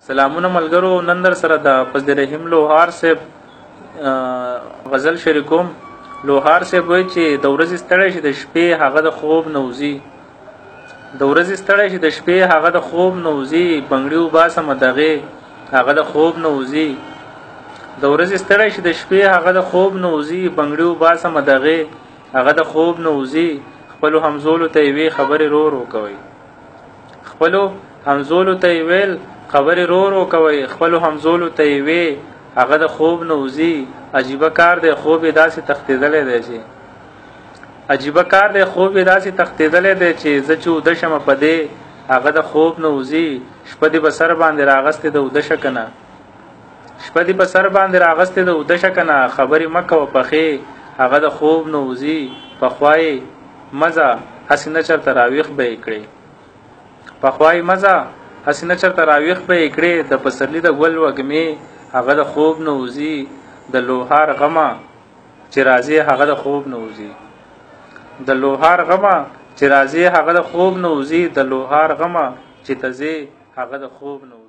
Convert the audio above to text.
سلامونه ملګرو، نن در سره د فضل رحیم لوهار صاحب غزل شریکوم. لوهار صاحب وایي چې د ورځې ستړی شي د شپې هغه د خوب نه وځي. د ورځې ستړی شي د شپې هغه د خوب نه وځي. بنګړي وباسمه دغې هغه د خوب نه وځي. د ورځې ستړی شي د شپې هغه د خوب نه وځي. بنګړي وباسمه دغې هغه د خوب نه وځي. خپلو همزولو ته یې وې خبرې رو رو کوئ. خپلو همزولو ته یې ویل خبرې رو رو کوئ. خپلو همزولو ته یې وې هغه د خوب نه وځي. عجیبه کار دی خوب یې داسې تښتېدلی دی چې عجیبه کار دی خوب یې داسې تښتېدلی دی چې زه چې اوده شمه په دې هغه د خوب نه وځي. شپه دې په سر باندې راغستې د اوده شه که نه، شپه دې په سر باندې راغستې د اوده شه که نه. خبرې مه کوه پخې هغه د خوب نه وځي. پخوا یې مزه هسې نه چېرته راویښ به یې کړې. پخوا یې مزه هسې نه چېرته راویښ به یې کړې. د پسرلي د ګل وږمې هغه د خوب نه وځي. د لوهار غمه چې راځي هغه د خوب نه وځي. د لوهار غمه چې راځي هغه د خوب نه وځي. د لوهار غمه چې ته ځې هغه د خوب نه وځي.